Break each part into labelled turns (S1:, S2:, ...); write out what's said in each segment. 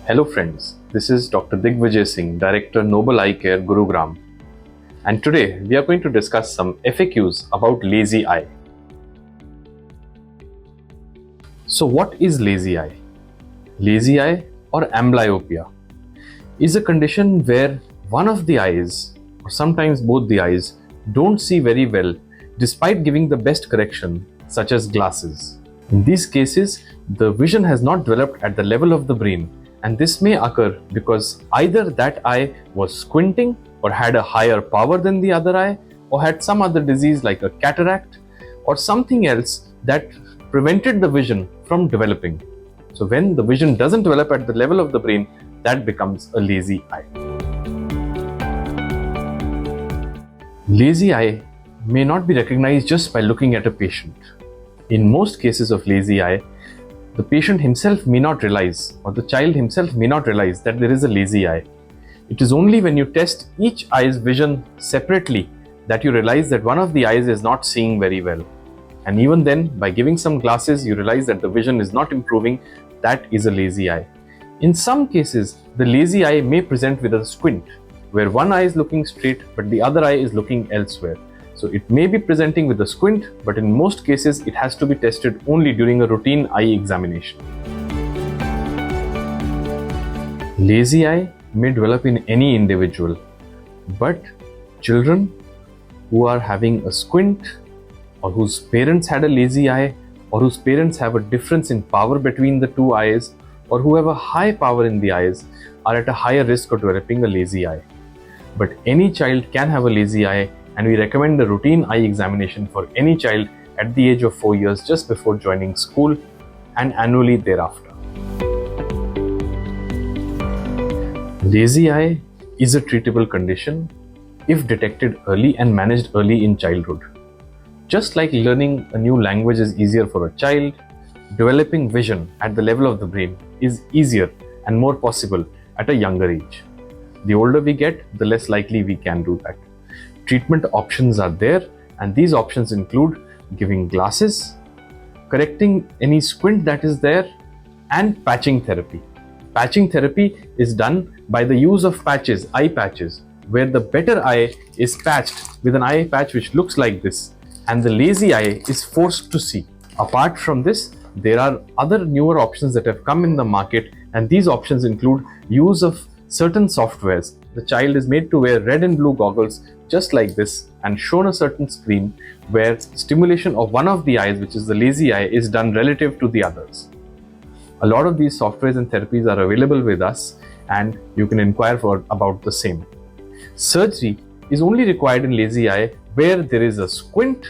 S1: Hello friends, this is Dr. Digvijay Singh, Director Noble Eye Care, Gurugram. And today we are going to discuss some FAQs about lazy eye. So what is lazy eye? Lazy eye or amblyopia is a condition where one of the eyes, or sometimes both the eyes, don't see very well despite giving the best correction, such as glasses. In these cases, the vision has not developed at the level of the brain, and this may occur because either that eye was squinting or had a higher power than the other eye, or had some other disease like a cataract or something else that prevented the vision from developing. So when the vision doesn't develop at the level of the brain, that becomes a lazy eye. Lazy eye may not be recognized just by looking at a patient. In most cases of lazy eye, the patient himself may not realize, or the child himself may not realize that there is a lazy eye. It is only when you test each eye's vision separately that you realize that one of the eyes is not seeing very well. And even then, by giving some glasses, you realize that the vision is not improving. That is a lazy eye. In some cases, the lazy eye may present with a squint, where one eye is looking straight but the other eye is looking elsewhere. So it may be presenting with a squint, but in most cases it has to be tested only during a routine eye examination. Lazy eye may develop in any individual, but children who are having a squint, or whose parents had a lazy eye, or whose parents have a difference in power between the two eyes, or who have a high power in the eyes, are at a higher risk of developing a lazy eye. But any child can have a lazy eye, and we recommend a routine eye examination for any child at the age of 4 years just before joining school and annually thereafter. Lazy eye is a treatable condition if detected early and managed early in childhood. Just like learning a new language is easier for a child, developing vision at the level of the brain is easier and more possible at a younger age. The older we get, the less likely we can do that. Treatment options are there, and these options include giving glasses, correcting any squint that is there, and patching therapy. Patching therapy is done by the use of patches, eye patches, where the better eye is patched with an eye patch which looks like this, and the lazy eye is forced to see. Apart from this, there are other newer options that have come in the market, and these options include use of certain softwares. The child is made to wear red and blue goggles just like this and shown a certain screen where stimulation of one of the eyes, which is the lazy eye, is done relative to the others. A lot of these softwares and therapies are available with us, and you can inquire about the same. Surgery is only required in lazy eye where there is a squint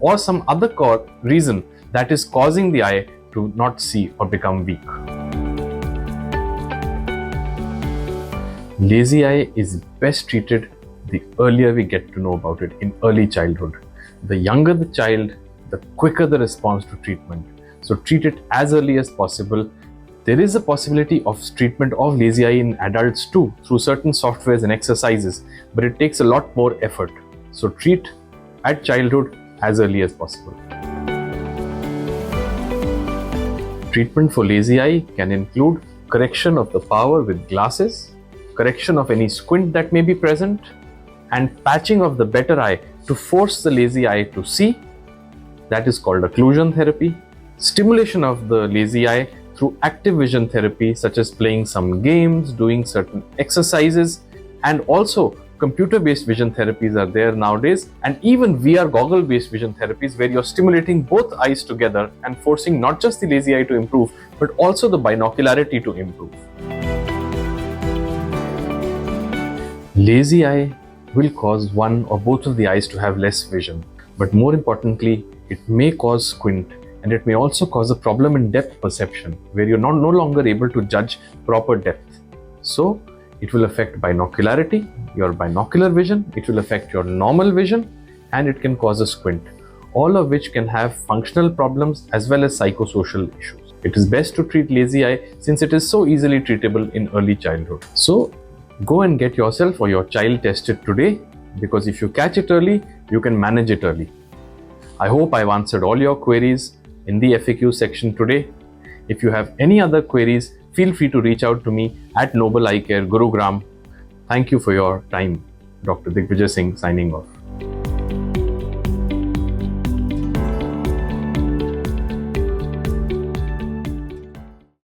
S1: or some other reason that is causing the eye to not see or become weak. Lazy eye is best treated the earlier we get to know about it, in early childhood. The younger the child, the quicker the response to treatment. So treat it as early as possible. There is a possibility of treatment of lazy eye in adults too, through certain softwares and exercises, but it takes a lot more effort. So treat at childhood as early as possible. Treatment for lazy eye can include correction of the power with glasses, correction of any squint that may be present, and patching of the better eye to force the lazy eye to see. That is called occlusion therapy. Stimulation of the lazy eye through active vision therapy, such as playing some games, doing certain exercises, and also computer-based vision therapies are there nowadays, and even VR goggle-based vision therapies where you're stimulating both eyes together and forcing not just the lazy eye to improve, but also the binocularity to improve. Lazy eye will cause one or both of the eyes to have less vision, but more importantly, it may cause squint, and it may also cause a problem in depth perception where you're no longer able to judge proper depth. So it will affect binocularity, your binocular vision, it will affect your normal vision, and it can cause a squint, all of which can have functional problems as well as psychosocial issues. It is best to treat lazy eye since it is so easily treatable in early childhood. So go and get yourself or your child tested today, because if you catch it early, you can manage it early. I hope I've answered all your queries in the FAQ section today. If you have any other queries, feel free to reach out to me at Noble Eye Care, Gurugram. Thank you for your time. Dr. Digvijay Singh signing off.